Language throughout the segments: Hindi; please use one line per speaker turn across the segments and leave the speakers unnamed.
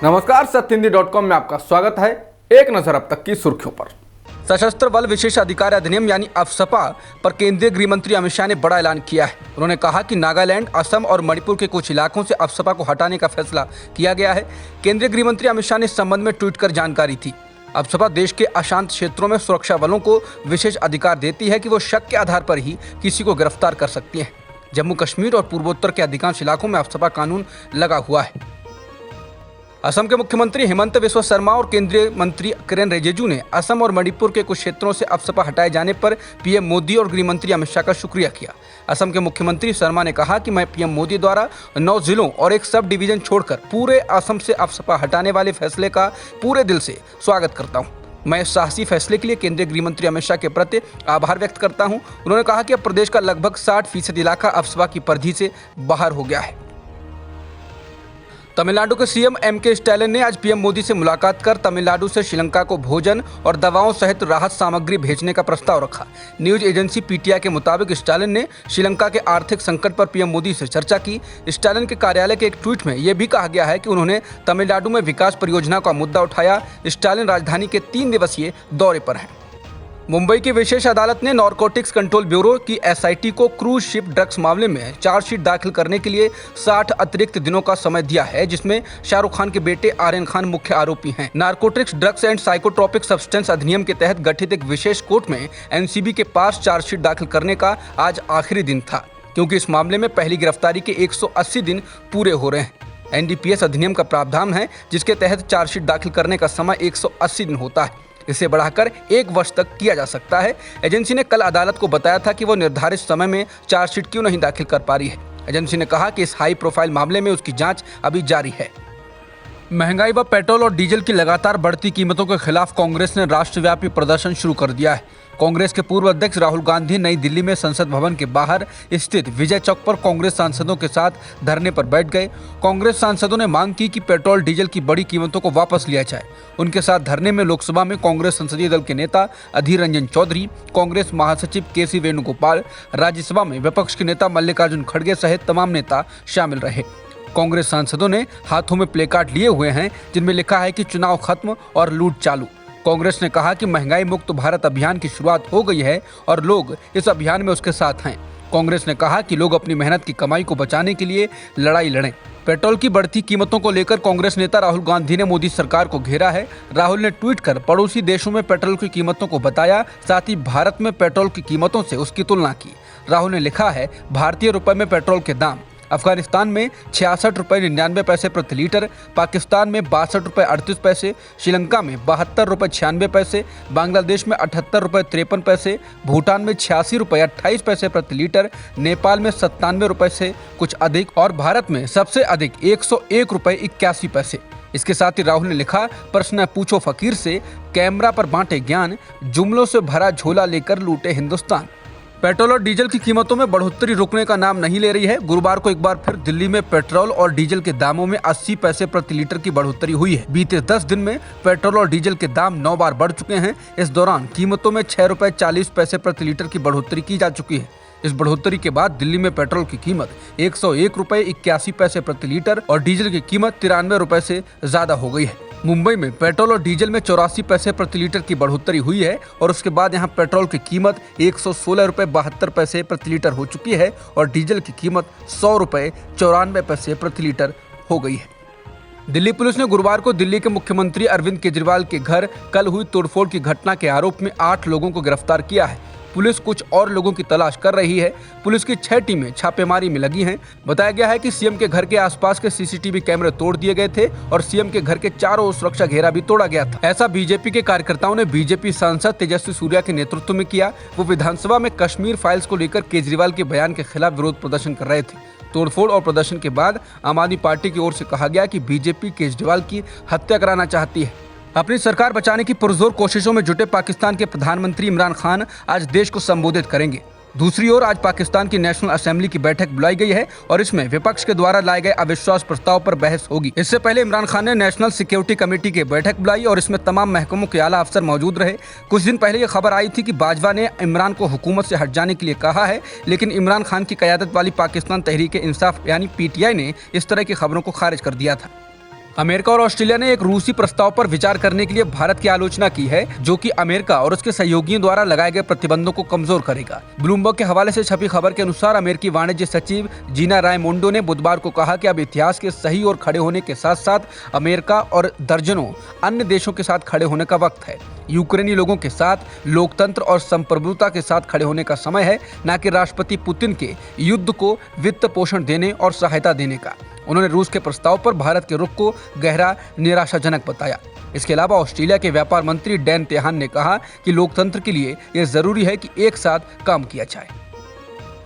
नमस्कार, सत्यहिंदी.com में आपका स्वागत है। एक नजर अब तक की सुर्खियों पर। सशस्त्र बल विशेष अधिकार अधिनियम यानी अफसपा पर केंद्रीय गृह मंत्री अमित शाह ने बड़ा ऐलान किया है। उन्होंने कहा कि नागालैंड, असम और मणिपुर के कुछ इलाकों से अफसपा को हटाने का फैसला किया गया है। केंद्रीय गृह मंत्री अमित शाह ने इस संबंध में ट्वीट कर जानकारी दी। अफसपा देश के अशांत क्षेत्रों में सुरक्षा बलों को विशेष अधिकार देती है कि वो शक के आधार पर ही किसी को गिरफ्तार कर सकती है। जम्मू कश्मीर और पूर्वोत्तर के अधिकांश इलाकों में अफसपा कानून लगा हुआ है। असम के मुख्यमंत्री हिमंत बिस्वा शर्मा और केंद्रीय मंत्री किरेन रिजिजू ने असम और मणिपुर के कुछ क्षेत्रों से अफसपा हटाए जाने पर पीएम मोदी और गृह मंत्री अमित शाह का शुक्रिया किया। असम के मुख्यमंत्री शर्मा ने कहा कि मैं पीएम मोदी द्वारा 9 जिलों और एक सब डिवीजन छोड़कर पूरे असम से अफसपा हटाने वाले फैसले का पूरे दिल से स्वागत करता हूँ। मैं इस साहसी फैसले के लिए केंद्रीय गृह मंत्री अमित शाह के प्रति आभार व्यक्त करता हूँ। उन्होंने कहा कि अब प्रदेश का लगभग 60% इलाका अफसपा की परिधि से बाहर हो गया है। तमिलनाडु के सीएम एम.के. स्टालिन ने आज पीएम मोदी से मुलाकात कर तमिलनाडु से श्रीलंका को भोजन और दवाओं सहित राहत सामग्री भेजने का प्रस्ताव रखा। न्यूज एजेंसी पीटीआई के मुताबिक स्टालिन ने श्रीलंका के आर्थिक संकट पर पीएम मोदी से चर्चा की। स्टालिन के कार्यालय के एक ट्वीट में यह भी कहा गया है कि उन्होंने तमिलनाडु में विकास परियोजना का मुद्दा उठाया। स्टालिन राजधानी के 3 दिवसीय दौरे पर हैं। मुंबई की विशेष अदालत ने नारकोटिक्स कंट्रोल ब्यूरो की एसआईटी को क्रूज शिप ड्रग्स मामले में चार्जशीट दाखिल करने के लिए 60 अतिरिक्त दिनों का समय दिया है, जिसमें शाहरुख खान के बेटे आर्यन खान मुख्य आरोपी हैं। Narcotics drugs and psychotropic substance अधिनियम के तहत गठित एक विशेष कोर्ट में एनसीबी के पास चार्जशीट दाखिल करने का आज आखिरी दिन था, क्योंकि इस मामले में पहली गिरफ्तारी के 180 दिन पूरे हो रहे हैं। एनडीपीएस अधिनियम का प्रावधान है जिसके तहत चार्जशीट दाखिल करने का समय 180 दिन होता है। इसे बढ़ाकर 1 वर्ष तक किया जा सकता है। एजेंसी ने कल अदालत को बताया था कि वो निर्धारित समय में चार्जशीट क्यों नहीं दाखिल कर पा रही है। एजेंसी ने कहा कि इस हाई प्रोफाइल मामले में उसकी जांच अभी जारी है। महंगाई व पेट्रोल और डीजल की लगातार बढ़ती कीमतों के खिलाफ कांग्रेस ने राष्ट्रव्यापी प्रदर्शन शुरू कर दिया है। कांग्रेस के पूर्व अध्यक्ष राहुल गांधी नई दिल्ली में संसद भवन के बाहर स्थित विजय चौक पर कांग्रेस सांसदों के साथ धरने पर बैठ गए। कांग्रेस सांसदों ने मांग की कि पेट्रोल डीजल की बड़ी कीमतों को वापस लिया जाए। उनके साथ धरने में लोकसभा में कांग्रेस संसदीय दल के नेता अधीर रंजन चौधरी, कांग्रेस महासचिव के.सी. वेणुगोपाल, राज्यसभा में विपक्ष के नेता मल्लिकार्जुन खड़गे सहित तमाम नेता शामिल रहे। कांग्रेस सांसदों ने हाथों में प्लेकार्ड लिए हुए हैं जिनमें लिखा है कि चुनाव खत्म और लूट चालू। कांग्रेस ने कहा कि महंगाई मुक्त भारत अभियान की शुरुआत हो गई है और लोग इस अभियान में उसके साथ हैं। कांग्रेस ने कहा कि लोग अपनी मेहनत की कमाई को बचाने के लिए लड़ाई लड़ें। पेट्रोल की बढ़ती कीमतों को लेकर कांग्रेस नेता राहुल गांधी ने मोदी सरकार को घेरा है। राहुल ने ट्वीट कर पड़ोसी देशों में पेट्रोल की कीमतों को बताया, साथ ही भारत में पेट्रोल की कीमतों से उसकी तुलना की। राहुल ने लिखा है, भारतीय रुपए में पेट्रोल के दाम अफगानिस्तान में 66 रुपये 99 पैसे प्रति लीटर, पाकिस्तान में 62 रुपये 38 पैसे, श्रीलंका में 72 रुपये 96 पैसे, बांग्लादेश में 78 रुपये 53 पैसे, भूटान में 86 रुपये 28 पैसे प्रति लीटर, नेपाल में 97 रुपये से कुछ अधिक और भारत में सबसे अधिक 101 रुपये 81 पैसे। इसके साथ ही राहुल ने लिखा, प्रश्न पूछो फकीर से, कैमरा पर बांटे ज्ञान, जुमलों से भरा झोला लेकर लूटे हिंदुस्तान। पेट्रोल और डीजल की कीमतों में बढ़ोतरी रुकने का नाम नहीं ले रही है। गुरुवार को एक बार फिर दिल्ली में पेट्रोल और डीजल के दामों में 80 पैसे प्रति लीटर की बढ़ोतरी हुई है। बीते 10 दिन में पेट्रोल और डीजल के दाम 9 बार बढ़ चुके हैं। इस दौरान कीमतों में 6 रुपये 40 पैसे प्रति लीटर की बढ़ोतरी की जा चुकी है। इस बढ़ोतरी के बाद दिल्ली में पेट्रोल की कीमत 101 रुपये 81 पैसे प्रति लीटर और डीजल की कीमत 93 रुपये से ज्यादा हो गई है। मुंबई में पेट्रोल और डीजल में 84 पैसे प्रति लीटर की बढ़ोतरी हुई है और उसके बाद यहां पेट्रोल की कीमत 116 रुपये 72 पैसे प्रति लीटर हो चुकी है और डीजल की कीमत 100 रुपये 94 पैसे प्रति लीटर हो गई है। दिल्ली पुलिस ने गुरुवार को दिल्ली के मुख्यमंत्री अरविंद केजरीवाल के घर कल हुई तोड़फोड़ की घटना के आरोप में 8 लोगों को गिरफ्तार किया है। पुलिस कुछ और लोगों की तलाश कर रही है। पुलिस की 6 टीमें छापेमारी में लगी हैं। बताया गया है कि सीएम के घर के आसपास के सीसीटीवी कैमरे तोड़ दिए गए थे और सीएम के घर के चारों ओर सुरक्षा घेरा भी तोड़ा गया था। ऐसा बीजेपी के कार्यकर्ताओं ने बीजेपी सांसद तेजस्वी सूर्या के नेतृत्व में किया। वो विधानसभा में कश्मीर फाइल्स को लेकर केजरीवाल के बयान के खिलाफ विरोध प्रदर्शन कर रहे थे। तोड़फोड़ और प्रदर्शन के बाद आम आदमी पार्टी की ओर से कहा गया कि बीजेपी केजरीवाल की हत्या कराना चाहती है। अपनी सरकार बचाने की पुरजोर कोशिशों में जुटे पाकिस्तान के प्रधानमंत्री इमरान खान आज देश को संबोधित करेंगे। दूसरी ओर आज पाकिस्तान की नेशनल असेंबली की बैठक बुलाई गई है और इसमें विपक्ष के द्वारा लाए गए अविश्वास प्रस्ताव पर बहस होगी। इससे पहले इमरान खान ने नेशनल सिक्योरिटी कमेटी की बैठक बुलाई और इसमें तमाम महकमों के आला अफसर मौजूद रहे। कुछ दिन पहले ये खबर आई थी कि बाजवा ने इमरान को हुकूमत से हट जाने के लिए कहा है, लेकिन इमरान खान की क़यादत वाली पाकिस्तान तहरीक इंसाफ यानी PTI ने इस तरह की खबरों को खारिज कर दिया था। अमेरिका और ऑस्ट्रेलिया ने एक रूसी प्रस्ताव पर विचार करने के लिए भारत की आलोचना की है, जो कि अमेरिका और उसके सहयोगियों द्वारा लगाए गए प्रतिबंधों को कमजोर करेगा। ब्लूमबर्ग के हवाले से छपी खबर के अनुसार अमेरिकी वाणिज्य सचिव जीना रायमोंडो ने बुधवार को कहा कि अब इतिहास के सही ओर खड़े होने के साथ साथ अमेरिका और दर्जनों अन्य देशों के साथ खड़े होने का वक्त है। यूक्रेनी लोगों के साथ लोकतंत्र और संप्रभुता के साथ खड़े होने का समय है, न कि राष्ट्रपति पुतिन के युद्ध को वित्त पोषण देने और सहायता देने का। उन्होंने रूस के प्रस्ताव पर भारत के रुख को गहरा निराशाजनक बताया। इसके अलावा ऑस्ट्रेलिया के व्यापार मंत्री डैन तेहान ने कहा कि लोकतंत्र के लिए यह जरूरी है कि एक साथ काम किया जाए।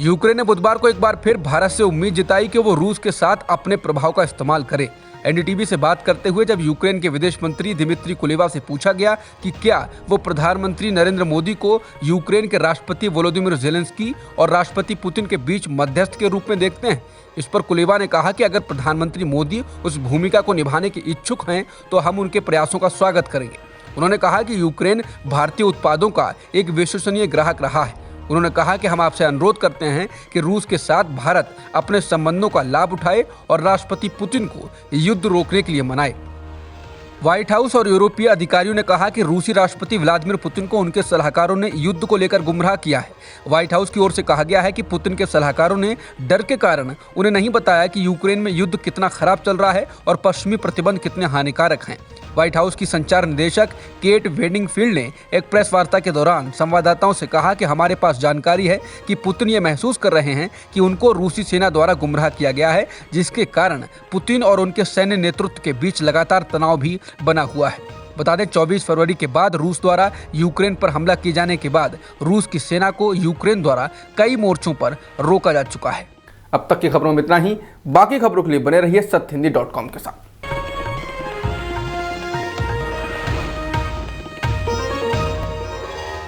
यूक्रेन ने बुधवार को एक बार फिर भारत से उम्मीद जताई कि वो रूस के साथ अपने प्रभाव का इस्तेमाल करे। एनडीटीवी से बात करते हुए जब यूक्रेन के विदेश मंत्री दिमित्री कुलेबा से पूछा गया कि क्या वो प्रधानमंत्री नरेंद्र मोदी को यूक्रेन के राष्ट्रपति वोलोदिमीर जेलेंस्की और राष्ट्रपति पुतिन के बीच मध्यस्थ के रूप में देखते हैं, इस पर कुलेबा ने कहा कि अगर प्रधानमंत्री मोदी उस भूमिका को निभाने के इच्छुक हैं तो हम उनके प्रयासों का स्वागत करेंगे। उन्होंने कहा कि यूक्रेन भारतीय उत्पादों का एक विश्वसनीय ग्राहक रहा है। उन्होंने कहा कि हम आपसे अनुरोध करते हैं कि रूस के साथ भारत अपने संबंधों का लाभ उठाए और राष्ट्रपति पुतिन को युद्ध रोकने के लिए मनाए। व्हाइट हाउस और यूरोपीय अधिकारियों ने कहा कि रूसी राष्ट्रपति व्लादिमीर पुतिन को उनके सलाहकारों ने युद्ध को लेकर गुमराह किया है। व्हाइट हाउस की ओर से कहा गया है कि पुतिन के सलाहकारों ने डर के कारण उन्हें नहीं बताया कि यूक्रेन में युद्ध कितना खराब चल रहा है और पश्चिमी प्रतिबंध कितने हानिकारक हैं। व्हाइट हाउस की संचार निदेशक केट वेडिंगफील्ड ने एक प्रेस वार्ता के दौरान संवाददाताओं से कहा कि हमारे पास जानकारी है कि पुतिन ये महसूस कर रहे हैं कि उनको रूसी सेना द्वारा गुमराह किया गया है, जिसके कारण पुतिन और उनके सैन्य नेतृत्व के बीच लगातार तनाव भी बना हुआ है। बता दें 24 फरवरी के बाद रूस द्वारा यूक्रेन पर हमला किए जाने के बाद रूस की सेना को यूक्रेन द्वारा कई मोर्चों पर रोका जा चुका है। अब तक की खबरों में इतना ही। बाकी खबरों के लिए बने रहिए सत्यहिंदी.com के साथ।